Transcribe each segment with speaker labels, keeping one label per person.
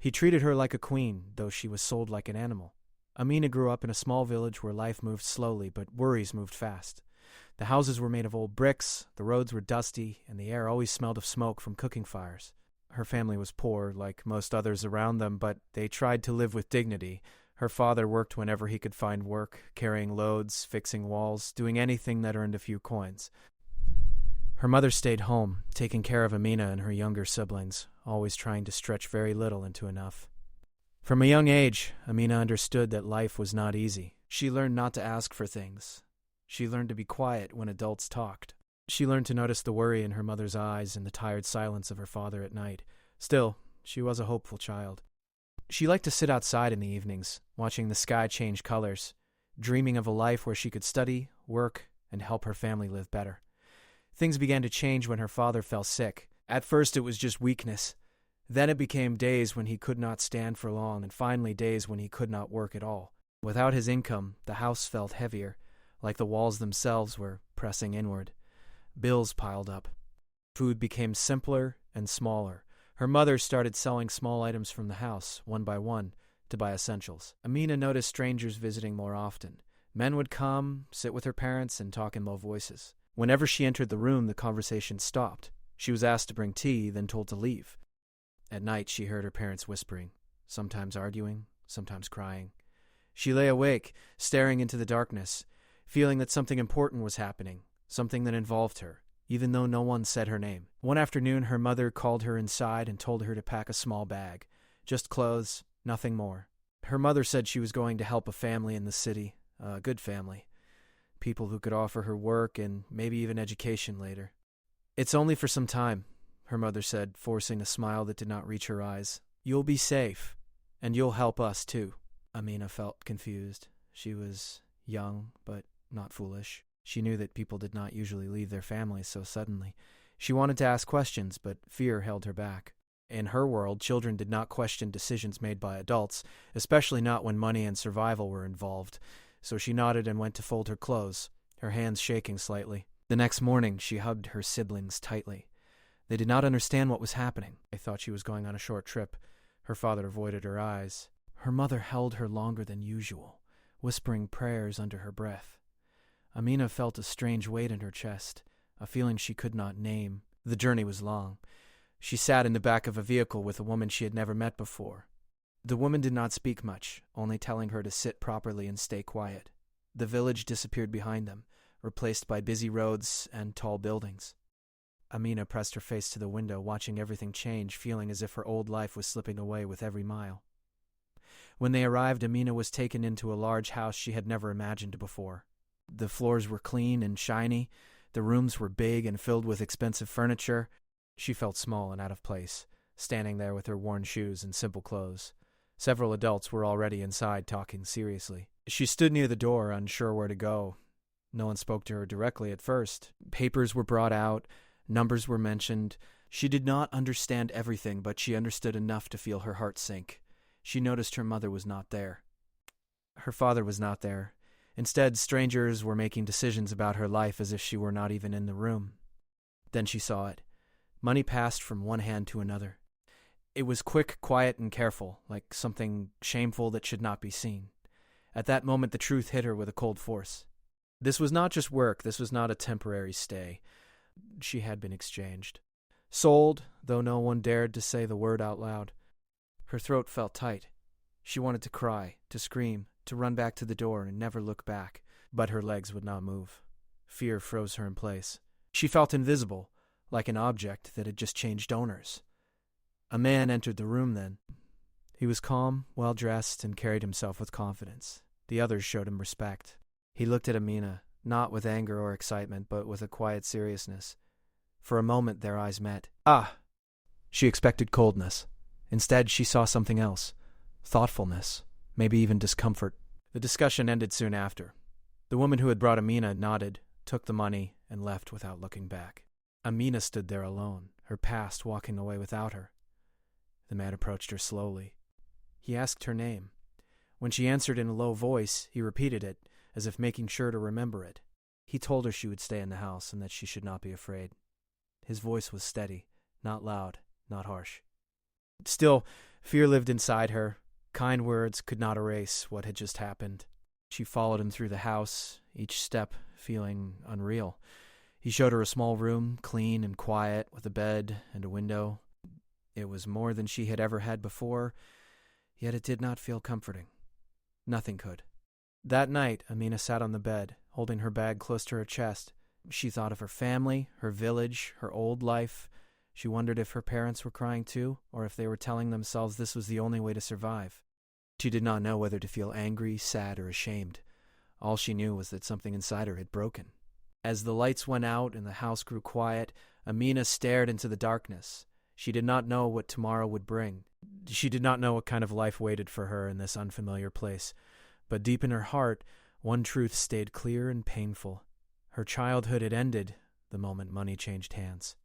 Speaker 1: He treated her like a queen, though she was sold like an animal. Amina grew up in a small village where life moved slowly, but worries moved fast. The houses were made of old bricks, the roads were dusty, and the air always smelled of smoke from cooking fires. Her family was poor, like most others around them, but they tried to live with dignity. Her father worked whenever he could find work, carrying loads, fixing walls, doing anything that earned a few coins. Her mother stayed home, taking care of Amina and her younger siblings, always trying to stretch very little into enough. From a young age, Amina understood that life was not easy. She learned not to ask for things. She learned to be quiet when adults talked. She learned to notice the worry in her mother's eyes and the tired silence of her father at night. Still, she was a hopeful child. She liked to sit outside in the evenings, watching the sky change colors, dreaming of a life where she could study, work, and help her family live better. Things began to change when her father fell sick. At first it was just weakness. Then it became days when he could not stand for long, and finally days when he could not work at all. Without his income, the house felt heavier, like the walls themselves were pressing inward. Bills piled up. Food became simpler and smaller. Her mother started selling small items from the house, one by one, to buy essentials. Amina noticed strangers visiting more often. Men would come, sit with her parents, and talk in low voices. Whenever she entered the room, the conversation stopped. She was asked to bring tea, then told to leave. At night, she heard her parents whispering, sometimes arguing, sometimes crying. She lay awake, staring into the darkness, feeling that something important was happening, something that involved her, even though no one said her name. One afternoon, her mother called her inside and told her to pack a small bag. Just clothes, nothing more. Her mother said she was going to help a family in the city, a good family. People who could offer her work and maybe even education later. "It's only for some time," her mother said, forcing a smile that did not reach her eyes. "You'll be safe, and you'll help us too." Amina felt confused. She was young, but not foolish. She knew that people did not usually leave their families so suddenly. She wanted to ask questions, but fear held her back. In her world, children did not question decisions made by adults, especially not when money and survival were involved. So she nodded and went to fold her clothes, her hands shaking slightly. The next morning, she hugged her siblings tightly. They did not understand what was happening. They thought she was going on a short trip. Her father avoided her eyes. Her mother held her longer than usual, whispering prayers under her breath. Amina felt a strange weight in her chest, a feeling she could not name. The journey was long. She sat in the back of a vehicle with a woman she had never met before. The woman did not speak much, only telling her to sit properly and stay quiet. The village disappeared behind them, replaced by busy roads and tall buildings. Amina pressed her face to the window, watching everything change, feeling as if her old life was slipping away with every mile. When they arrived, Amina was taken into a large house she had never imagined before. The floors were clean and shiny. The rooms were big and filled with expensive furniture. She felt small and out of place, standing there with her worn shoes and simple clothes. Several adults were already inside, talking seriously. She stood near the door, unsure where to go. No one spoke to her directly at first. Papers were brought out. Numbers were mentioned. She did not understand everything, but she understood enough to feel her heart sink. She noticed her mother was not there. Her father was not there. Instead, strangers were making decisions about her life as if she were not even in the room. Then she saw it. Money passed from one hand to another. It was quick, quiet, and careful, like something shameful that should not be seen. At that moment, the truth hit her with a cold force. This was not just work. This was not a temporary stay. She had been exchanged. Sold, though no one dared to say the word out loud. Her throat felt tight. She wanted to cry, to scream, to run back to the door and never look back, but her legs would not move. Fear froze her in place. She felt invisible, like an object that had just changed owners. A man entered the room then. He was calm, well-dressed, and carried himself with confidence. The others showed him respect. He looked at Amina, not with anger or excitement, but with a quiet seriousness. For a moment their eyes met. Ah! She expected coldness. Instead, she saw something else. Thoughtfulness, maybe even discomfort. The discussion ended soon after. The woman who had brought Amina nodded, took the money, and left without looking back. Amina stood there alone, her past walking away without her. The man approached her slowly. He asked her name. When she answered in a low voice, he repeated it, as if making sure to remember it. He told her she would stay in the house and that she should not be afraid. His voice was steady, not loud, not harsh. Still, Fear lived inside her. Kind words could not erase what had just happened. She followed him through the house, each step feeling unreal. He showed her a small room, clean and quiet, with a bed and a window. It was more than she had ever had before, yet it did not feel comforting. Nothing could. That night, Amina sat on the bed, holding her bag close to her chest. She thought of her family, her village, her old life. She wondered if her parents were crying too, or if they were telling themselves this was the only way to survive. She did not know whether to feel angry, sad, or ashamed. All she knew was that something inside her had broken. As the lights went out and the house grew quiet, Amina stared into the darkness. She did not know what tomorrow would bring. She did not know what kind of life waited for her in this unfamiliar place. But deep in her heart, one truth stayed clear and painful. Her childhood had ended the moment money changed hands.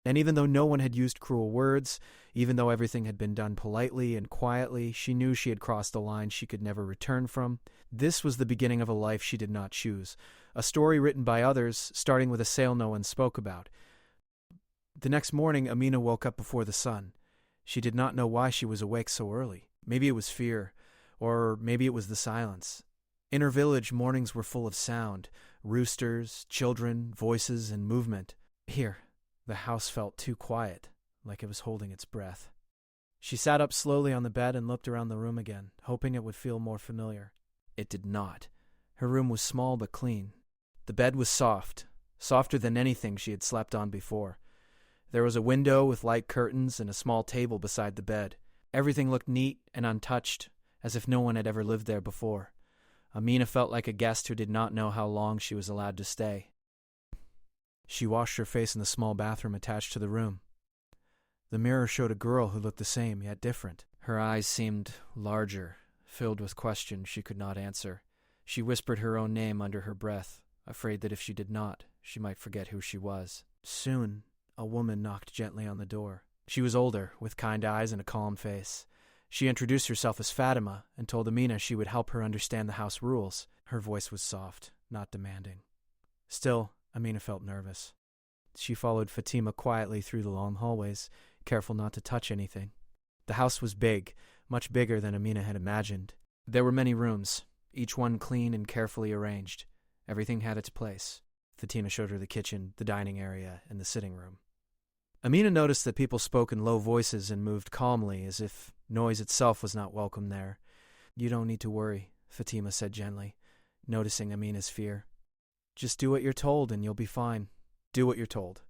Speaker 1: And even though no one had used cruel words, even though everything had been done politely and quietly, she knew she had crossed a line she could never return from. This was the beginning of a life she did not choose, a story written by others, starting with a sale no one spoke about. The next morning, Amina woke up before the sun. She did not know why she was awake so early. Maybe it was fear, or maybe it was the silence. In her village, mornings were full of sound, roosters, children, voices, and movement. Here, the house felt too quiet, like it was holding its breath. She sat up slowly on the bed and looked around the room again, hoping it would feel more familiar. It did not. Her room was small but clean. The bed was soft, softer than anything she had slept on before. There was a window with light curtains and a small table beside the bed. Everything looked neat and untouched, as if no one had ever lived there before. Amina felt like a guest who did not know how long she was allowed to stay. She washed her face in the small bathroom attached to the room. The mirror showed a girl who looked the same, yet different. Her eyes seemed larger, filled with questions she could not answer. She whispered her own name under her breath, afraid that if she did not, she might forget who she was. Soon, a woman knocked gently on the door. She was older, with kind eyes and a calm face. She introduced herself as Fatima and told Amina she would help her understand the house rules. Her voice was soft, not demanding. Still, Amina felt nervous. She followed Fatima quietly through the long hallways, careful not to touch anything. The house was big, much bigger than Amina had imagined. There were many rooms, each one clean and carefully arranged. Everything had its place. Fatima showed her the kitchen, the dining area, and the sitting room. Amina noticed that people spoke in low voices and moved calmly, as if noise itself was not welcome there. "You don't need to worry," Fatima said gently, noticing Amina's fear. "Just do what you're told and you'll be fine. Do what you're told."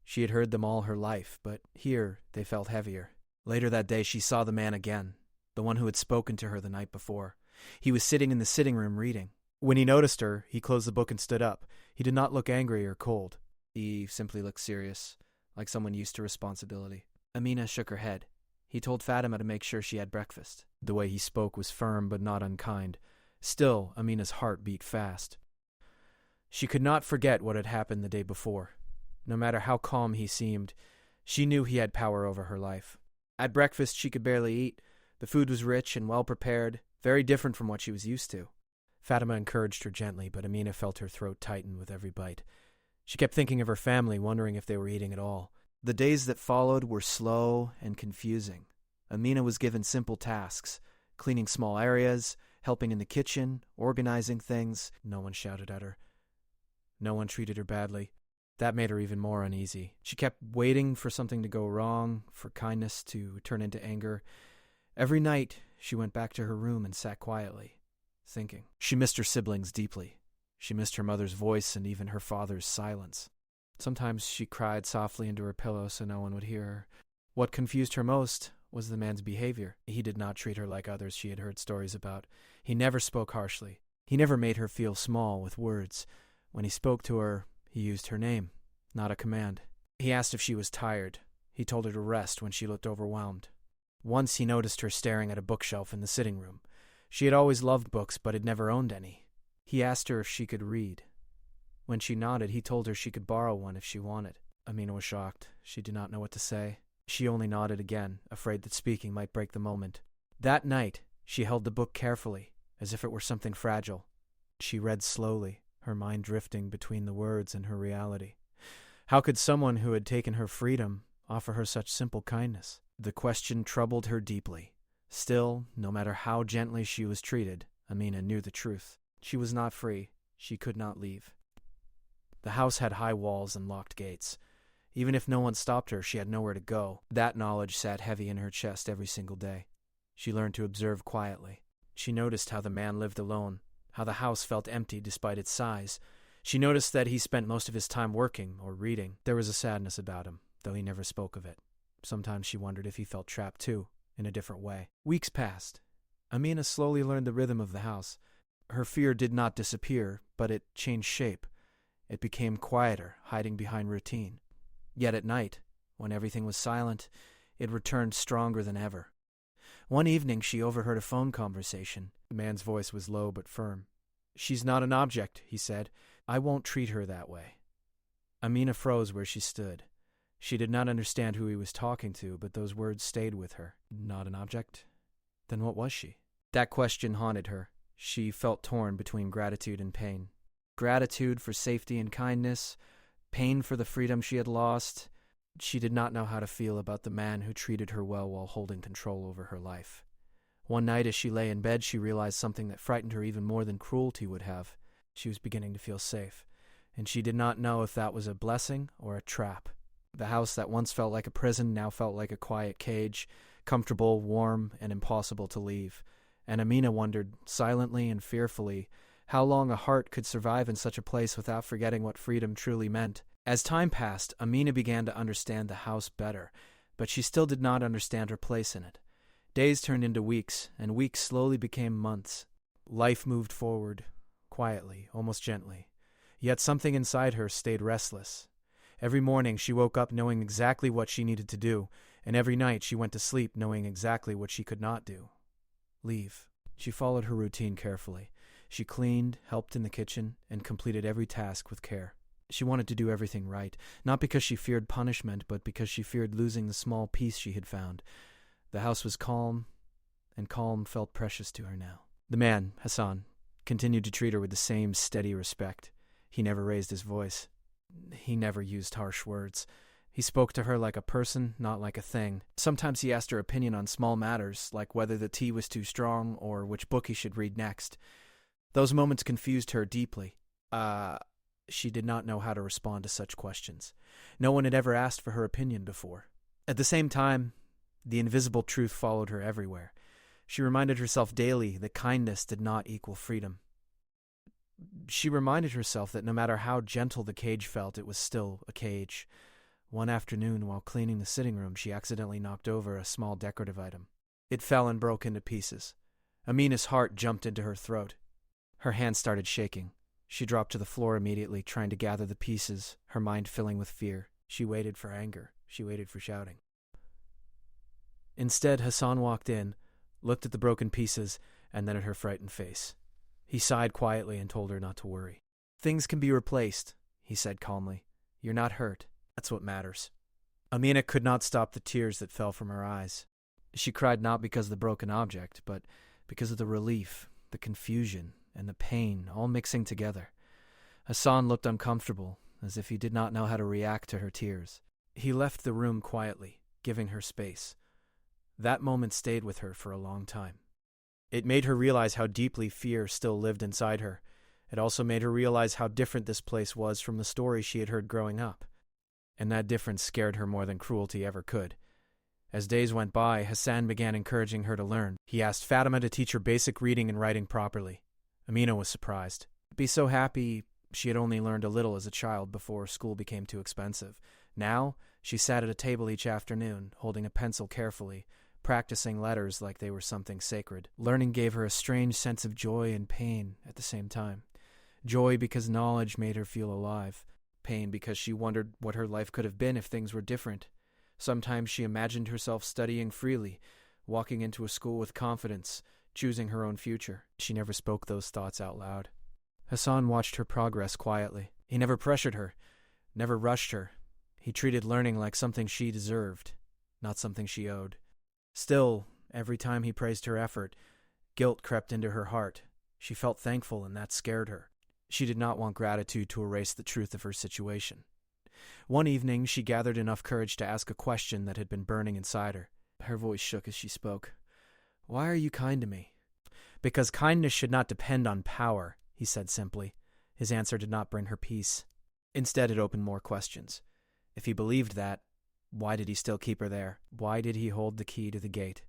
Speaker 1: She had heard them all her life, but here they felt heavier. Later that day she saw the man again, the one who had spoken to her the night before. He was sitting in the sitting room reading. When he noticed her, he closed the book and stood up. He did not look angry or cold. He simply looked serious, like someone used to responsibility. Amina shook her head. He told Fatima to make sure she had breakfast. The way he spoke was firm but not unkind. Still, Amina's heart beat fast. She could not forget what had happened the day before. No matter how calm he seemed, she knew he had power over her life. At breakfast, she could barely eat. The food was rich and well prepared, very different from what she was used to. Fatima encouraged her gently, but Amina felt her throat tighten with every bite. She kept thinking of her family, wondering if they were eating at all. The days that followed were slow and confusing. Amina was given simple tasks, cleaning small areas, helping in the kitchen, organizing things. No one shouted at her. No one treated her badly. That made her even more uneasy. She kept waiting for something to go wrong, for kindness to turn into anger. Every night, she went back to her room and sat quietly, thinking. She missed her siblings deeply. She missed her mother's voice and even her father's silence. Sometimes she cried softly into her pillow so no one would hear her. What confused her most was the man's behavior. He did not treat her like others she had heard stories about. He never spoke harshly. He never made her feel small with words. When he spoke to her, he used her name, not a command. He asked if she was tired. He told her to rest when she looked overwhelmed. Once he noticed her staring at a bookshelf in the sitting room. She had always loved books but had never owned any. He asked her if she could read. When she nodded, he told her she could borrow one if she wanted. Amina was shocked. She did not know what to say. She only nodded again, afraid that speaking might break the moment. That night, she held the book carefully, as if it were something fragile. She read slowly, her mind drifting between the words and her reality. How could someone who had taken her freedom offer her such simple kindness? The question troubled her deeply. Still, no matter how gently she was treated, Amina knew the truth. She was not free. She could not leave. The house had high walls and locked gates. Even if no one stopped her, she had nowhere to go. That knowledge sat heavy in her chest every single day. She learned to observe quietly. She noticed how the man lived alone, how the house felt empty despite its size. She noticed that he spent most of his time working or reading. There was a sadness about him, though he never spoke of it. Sometimes she wondered if he felt trapped too, in a different way. Weeks passed. Amina slowly learned the rhythm of the house. Her fear did not disappear, but it changed shape. It became quieter, hiding behind routine. Yet at night, when everything was silent, it returned stronger than ever. One evening she overheard a phone conversation. The man's voice was low but firm. "She's not an object," he said. "I won't treat her that way." Amina froze where she stood. She did not understand who he was talking to, but those words stayed with her. Not an object? Then what was she? That question haunted her. She felt torn between gratitude and pain. Gratitude for safety and kindness, pain for the freedom she had lost. She did not know how to feel about the man who treated her well while holding control over her life. One night as she lay in bed, she realized something that frightened her even more than cruelty would have. She was beginning to feel safe, and she did not know if that was a blessing or a trap. The house that once felt like a prison now felt like a quiet cage, comfortable, warm, and impossible to leave. And Amina wondered, silently and fearfully, how long a heart could survive in such a place without forgetting what freedom truly meant. As time passed, Amina began to understand the house better, but she still did not understand her place in it. Days turned into weeks, and weeks slowly became months. Life moved forward, quietly, almost gently. Yet something inside her stayed restless. Every morning she woke up knowing exactly what she needed to do, and every night she went to sleep knowing exactly what she could not do. Leave. She followed her routine carefully. She cleaned, helped in the kitchen, and completed every task with care. She wanted to do everything right, not because she feared punishment, but because she feared losing the small peace she had found. The house was calm, and calm felt precious to her now. The man, Hassan, continued to treat her with the same steady respect. He never raised his voice. He never used harsh words. He spoke to her like a person, not like a thing. Sometimes he asked her opinion on small matters, like whether the tea was too strong or which book he should read next. Those moments confused her deeply. She did not know how to respond to such questions. No one had ever asked for her opinion before. At the same time, the invisible truth followed her everywhere. She reminded herself daily that kindness did not equal freedom. She reminded herself that no matter how gentle the cage felt, it was still a cage. One afternoon, while cleaning the sitting room, she accidentally knocked over a small decorative item. It fell and broke into pieces. Amina's heart jumped into her throat. Her hand started shaking. She dropped to the floor immediately, trying to gather the pieces, her mind filling with fear. She waited for anger. She waited for shouting. Instead, Hassan walked in, looked at the broken pieces, and then at her frightened face. He sighed quietly and told her not to worry. "Things can be replaced," he said calmly. "You're not hurt. That's what matters." Amina could not stop the tears that fell from her eyes. She cried not because of the broken object, but because of the relief, the confusion, and the pain all mixing together. Hassan looked uncomfortable, as if he did not know how to react to her tears. He left the room quietly, giving her space. That moment stayed with her for a long time. It made her realize how deeply fear still lived inside her. It also made her realize how different this place was from the stories she had heard growing up. And that difference scared her more than cruelty ever could. As days went by, Hassan began encouraging her to learn. He asked Fatima to teach her basic reading and writing properly. Amina was surprised. Be so happy she had only learned a little as a child before school became too expensive. Now, she sat at a table each afternoon, holding a pencil carefully, practicing letters like they were something sacred. Learning gave her a strange sense of joy and pain at the same time. Joy because knowledge made her feel alive. Pain because she wondered what her life could have been if things were different. Sometimes she imagined herself studying freely, walking into a school with confidence, choosing her own future. She never spoke those thoughts out loud. Hassan watched her progress quietly. He never pressured her, never rushed her. He treated learning like something she deserved, not something she owed. Still, every time he praised her effort, guilt crept into her heart. She felt thankful, and that scared her. She did not want gratitude to erase the truth of her situation. One evening, she gathered enough courage to ask a question that had been burning inside her. Her voice shook as she spoke. Why are you kind to me? Because kindness should not depend on power, he said simply. His answer did not bring her peace. Instead, it opened more questions. If he believed that, why did he still keep her there? Why did he hold the key to the gate?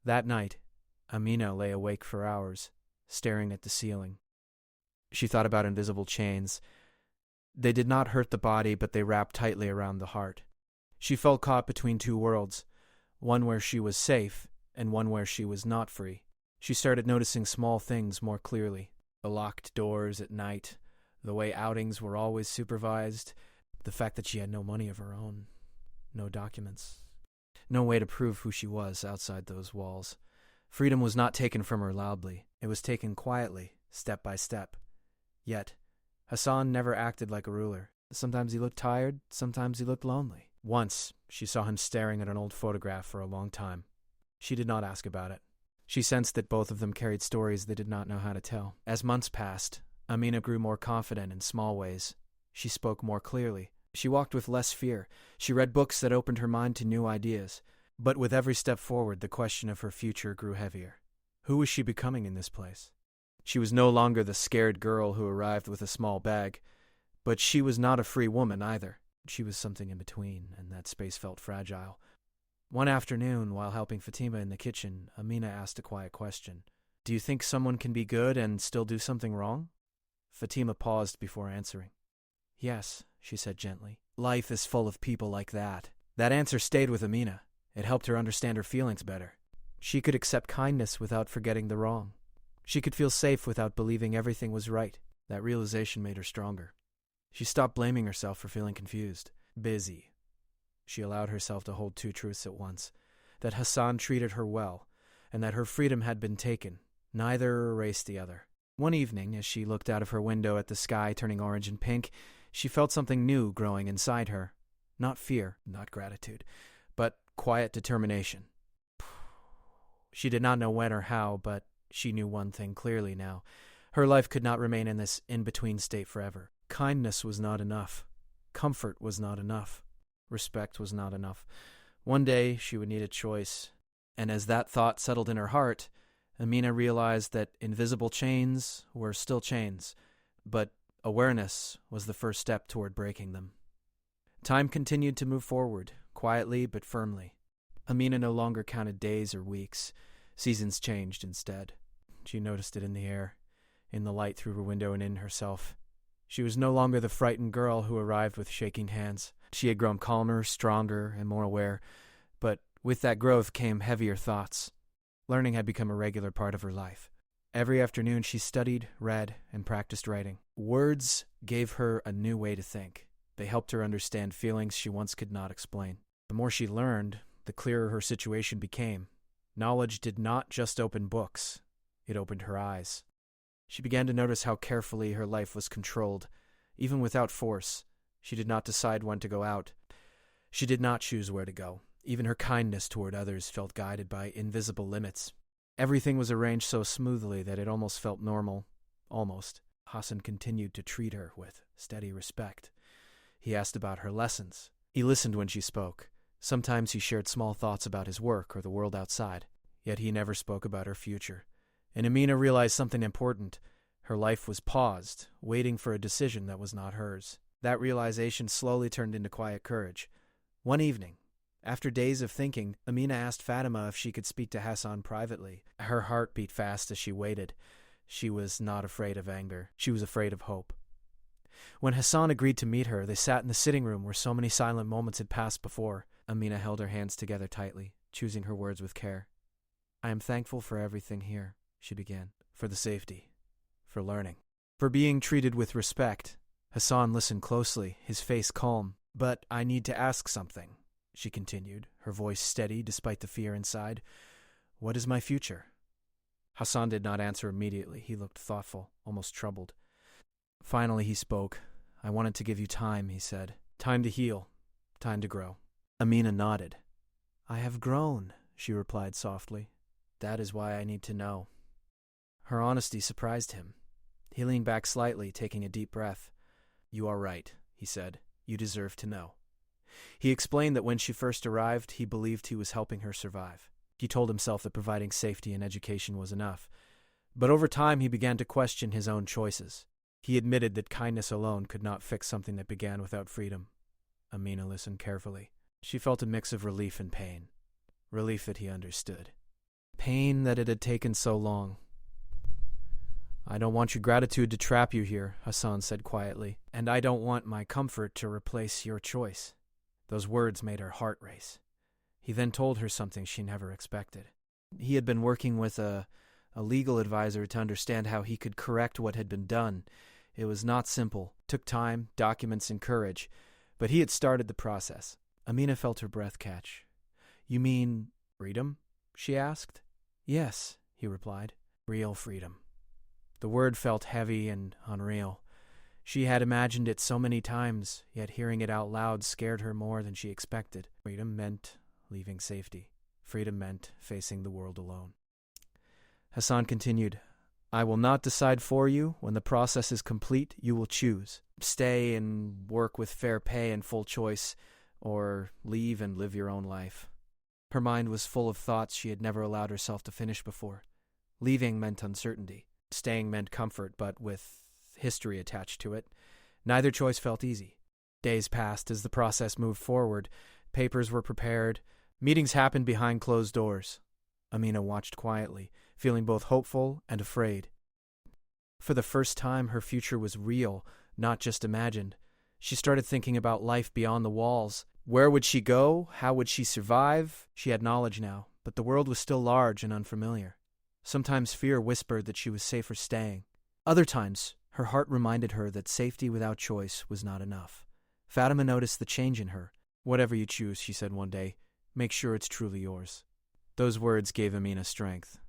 Speaker 1: That night, Amina lay awake for hours, staring at the ceiling. She thought about invisible chains. They did not hurt the body, but they wrapped tightly around the heart. She felt caught between two worlds, one where she was safe and one where she was not free. She started noticing small things more clearly. The locked doors at night, the way outings were always supervised, the fact that she had no money of her own, no documents, no way to prove who she was outside those walls. Freedom was not taken from her loudly. It was taken quietly, step by step. Yet, Hassan never acted like a ruler. Sometimes he looked tired, sometimes he looked lonely. Once, she saw him staring at an old photograph for a long time. She did not ask about it. She sensed that both of them carried stories they did not know how to tell. As months passed, Amina grew more confident in small ways. She spoke more clearly. She walked with less fear. She read books that opened her mind to new ideas. But with every step forward, the question of her future grew heavier. Who was she becoming in this place? She was no longer the scared girl who arrived with a small bag, but she was not a free woman either. She was something in between, and that space felt fragile. One afternoon, while helping Fatima in the kitchen, Amina asked a quiet question. Do you think someone can be good and still do something wrong? Fatima paused before answering. Yes, she said gently. Life is full of people like that. That answer stayed with Amina. It helped her understand her feelings better. She could accept kindness without forgetting the wrong. She could feel safe without believing everything was right. That realization made her stronger. She stopped blaming herself for feeling confused, busy. She allowed herself to hold two truths at once, that Hassan treated her well, and that her freedom had been taken. Neither erased the other. One evening, as she looked out of her window at the sky turning orange and pink, she felt something new growing inside her. Not fear, not gratitude, but quiet determination. She did not know when or how, but she knew one thing clearly now. Her life could not remain in this in-between state forever. Kindness was not enough. Comfort was not enough. Respect was not enough. One day she would need a choice. And as that thought settled in her heart, Amina realized that invisible chains were still chains, but awareness was the first step toward breaking them. Time continued to move forward, quietly but firmly. Amina no longer counted days or weeks. Seasons changed instead. She noticed it in the air, in the light through her window and in herself. She was no longer the frightened girl who arrived with shaking hands. She had grown calmer, stronger, and more aware, but with that growth came heavier thoughts. Learning had become a regular part of her life. Every afternoon she studied, read, and practiced writing. Words gave her a new way to think. They helped her understand feelings she once could not explain. The more she learned, the clearer her situation became. Knowledge did not just open books, it opened her eyes. She began to notice how carefully her life was controlled. Even without force, she did not decide when to go out. She did not choose where to go. Even her kindness toward others felt guided by invisible limits. Everything was arranged so smoothly that it almost felt normal. Almost. Hassan continued to treat her with steady respect. He asked about her lessons. He listened when she spoke. Sometimes he shared small thoughts about his work or the world outside. Yet he never spoke about her future. And Amina realized something important. Her life was paused, waiting for a decision that was not hers. That realization slowly turned into quiet courage. One evening, after days of thinking, Amina asked Fatima if she could speak to Hassan privately. Her heart beat fast as she waited. She was not afraid of anger. She was afraid of hope. When Hassan agreed to meet her, they sat in the sitting room where so many silent moments had passed before. Amina held her hands together tightly, choosing her words with care. I am thankful for everything here, she began. For the safety, for learning, for being treated with respect. Hassan listened closely, his face calm. But I need to ask something, she continued, her voice steady despite the fear inside. What is my future? Hassan did not answer immediately. He looked thoughtful, almost troubled. Finally he spoke. I wanted to give you time, he said. Time to heal, time to grow. Amina nodded. I have grown, she replied softly. That is why I need to know. Her honesty surprised him. He leaned back slightly, taking a deep breath. You are right, he said. You deserve to know. He explained that when she first arrived, he believed he was helping her survive. He told himself that providing safety and education was enough. But over time, he began to question his own choices. He admitted that kindness alone could not fix something that began without freedom. Amina listened carefully. She felt a mix of relief and pain. Relief that he understood. Pain that it had taken so long. "I don't want your gratitude to trap you here," Hassan said quietly, "and I don't want my comfort to replace your choice." Those words made her heart race. He then told her something she never expected. He had been working with a legal advisor to understand how he could correct what had been done. It was not simple, took time, documents, and courage, but he had started the process. Amina felt her breath catch. "You mean freedom?" she asked. "Yes," he replied. "Real freedom." The word felt heavy and unreal. She had imagined it so many times, yet hearing it out loud scared her more than she expected. Freedom meant leaving safety. Freedom meant facing the world alone. Hassan continued, "I will not decide for you. When the process is complete, you will choose. Stay and work with fair pay and full choice, or leave and live your own life." Her mind was full of thoughts she had never allowed herself to finish before. Leaving meant uncertainty. Staying meant comfort, but with history attached to it. Neither choice felt easy. Days passed as the process moved forward. Papers were prepared. Meetings happened behind closed doors. Amina watched quietly, feeling both hopeful and afraid. For the first time, her future was real, not just imagined. She started thinking about life beyond the walls. Where would she go? How would she survive? She had knowledge now, but the world was still large and unfamiliar. Sometimes fear whispered that she was safer staying. Other times, her heart reminded her that safety without choice was not enough. Fatima noticed the change in her. "Whatever you choose," she said one day, "make sure it's truly yours." Those words gave Amina strength.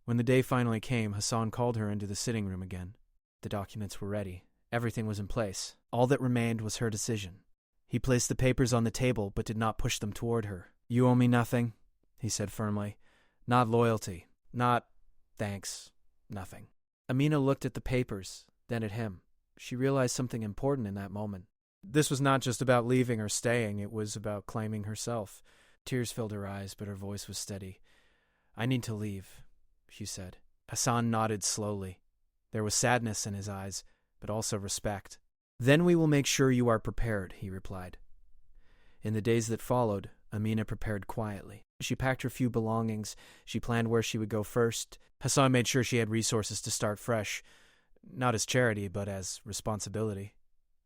Speaker 1: When the day finally came, Hassan called her into the sitting room again. The documents were ready. Everything was in place. All that remained was her decision. He placed the papers on the table but did not push them toward her. "You owe me nothing," he said firmly. "Not loyalty. Not thanks. Nothing." Amina looked at the papers, then at him. She realized something important in that moment. This was not just about leaving or staying, it was about claiming herself. Tears filled her eyes, but her voice was steady. "I need to leave," she said. Hassan nodded slowly. There was sadness in his eyes, but also respect. "Then we will make sure you are prepared," he replied. In the days that followed, Amina prepared quietly. She packed her few belongings. She planned where she would go first. Hassan made sure she had resources to start fresh, not as charity, but as responsibility.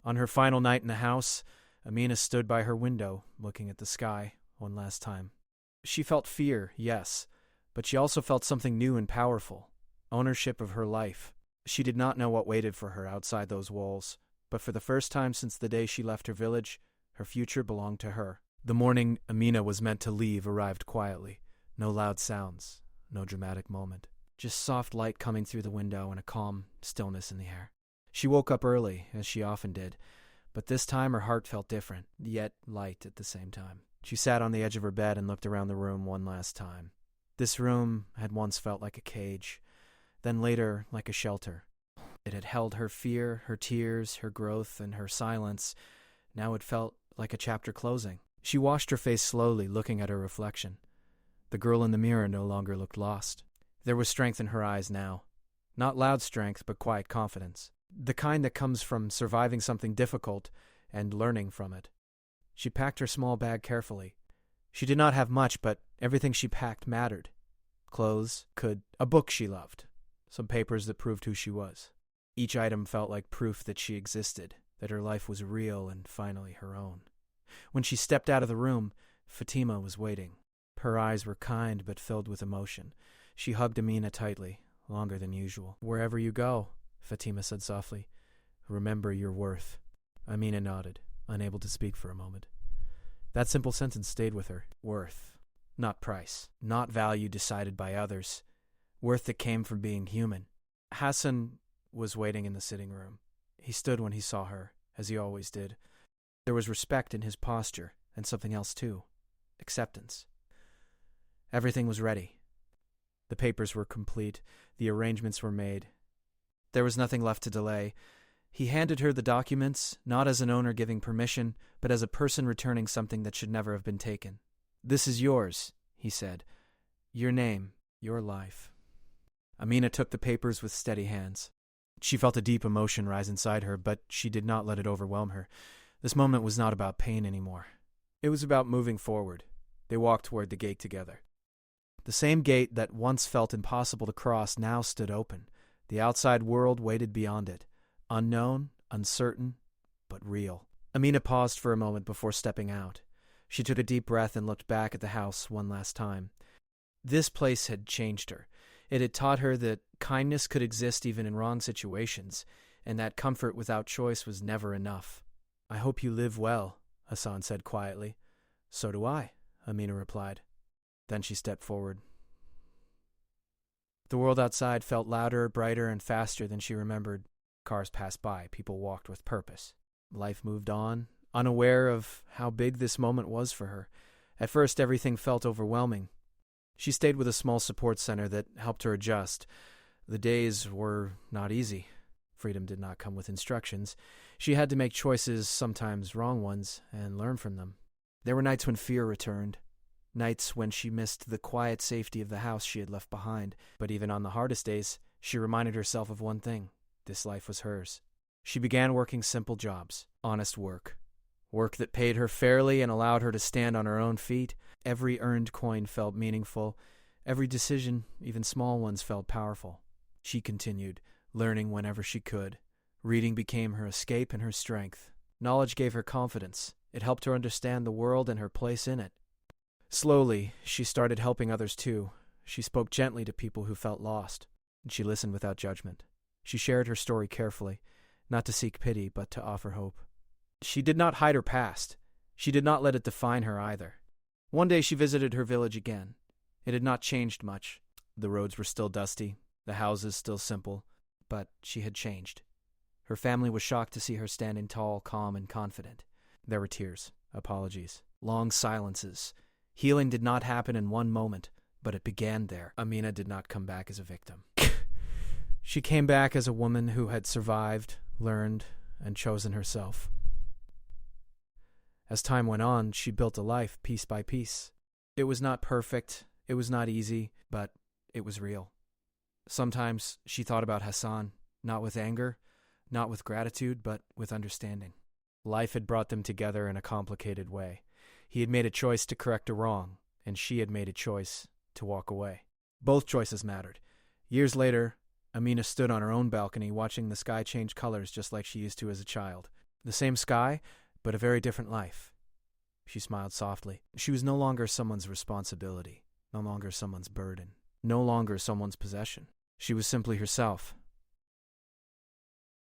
Speaker 1: On her final night in the house, Amina stood by her window, looking at the sky one last time. She felt fear, yes, but she also felt something new and powerful, ownership of her life. She did not know what waited for her outside those walls, but for the first time since the day she left her village, her future belonged to her. The morning Amina was meant to leave arrived quietly. No loud sounds, no dramatic moment. Just soft light coming through the window and a calm stillness in the air. She woke up early, as she often did, but this time her heart felt different, yet light at the same time. She sat on the edge of her bed and looked around the room one last time. This room had once felt like a cage, then later like a shelter. It had held her fear, her tears, her growth, and her silence. Now it felt like a chapter closing. She washed her face slowly, looking at her reflection. The girl in the mirror no longer looked lost. There was strength in her eyes now. Not loud strength, but quiet confidence. The kind that comes from surviving something difficult and learning from it. She packed her small bag carefully. She did not have much, but everything she packed mattered. Clothes, a book she loved, some papers that proved who she was. Each item felt like proof that she existed, that her life was real and finally her own. When she stepped out of the room, Fatima was waiting. Her eyes were kind but filled with emotion. She hugged Amina tightly, longer than usual. "Wherever you go," Fatima said softly, "remember your worth." Amina nodded, unable to speak for a moment. That simple sentence stayed with her. Worth. Not price. Not value decided by others. Worth that came from being human. Hassan was waiting in the sitting room. He stood when he saw her, as he always did. There was respect in his posture, and something else too. Acceptance. Everything was ready. The papers were complete. The arrangements were made. There was nothing left to delay. He handed her the documents, not as an owner giving permission, but as a person returning something that should never have been taken. "This is yours," he said. "Your name, your life." Amina took the papers with steady hands. She felt a deep emotion rise inside her, but she did not let it overwhelm her. This moment was not about pain anymore. It was about moving forward. They walked toward the gate together. The same gate that once felt impossible to cross now stood open. The outside world waited beyond it. Unknown, uncertain, but real. Amina paused for a moment before stepping out. She took a deep breath and looked back at the house one last time. This place had changed her. It had taught her that kindness could exist even in wrong situations, and that comfort without choice was never enough. "I hope you live well," Hassan said quietly. "So do I," Amina replied. Then she stepped forward. The world outside felt louder, brighter, and faster than she remembered. Cars passed by, people walked with purpose. Life moved on, unaware of how big this moment was for her. At first, everything felt overwhelming. She stayed with a small support center that helped her adjust. The days were not easy. Freedom did not come with instructions. She had to make choices, sometimes wrong ones, and learn from them. There were nights when fear returned. Nights when she missed the quiet safety of the house she had left behind. But even on the hardest days, she reminded herself of one thing. This life was hers. She began working simple jobs, honest work. Work that paid her fairly and allowed her to stand on her own feet. Every earned coin felt meaningful. Every decision, even small ones, felt powerful. She continued, learning whenever she could. Reading became her escape and her strength. Knowledge gave her confidence. It helped her understand the world and her place in it. Slowly, she started helping others too. She spoke gently to people who felt lost, and she listened without judgment. She shared her story carefully, not to seek pity, but to offer hope. She did not hide her past. She did not let it define her either. One day she visited her village again. It had not changed much. The roads were still dusty, the houses still simple, but she had changed. Her family was shocked to see her standing tall, calm, and confident. There were tears, apologies, long silences. Healing did not happen in one moment, but it began there. Amina did not come back as a victim. She came back as a woman who had survived, learned, and chosen herself. As time went on, she built a life piece by piece. It was not perfect, it was not easy, but it was real. Sometimes she thought about Hassan, not with anger, not with gratitude, but with understanding. Life had brought them together in a complicated way. He had made a choice to correct a wrong, and she had made a choice to walk away. Both choices mattered. Years later, Amina stood on her own balcony watching the sky change colors just like she used to as a child. The same sky, but a very different life. She smiled softly. She was no longer someone's responsibility, no longer someone's burden, no longer someone's possession. She was simply herself,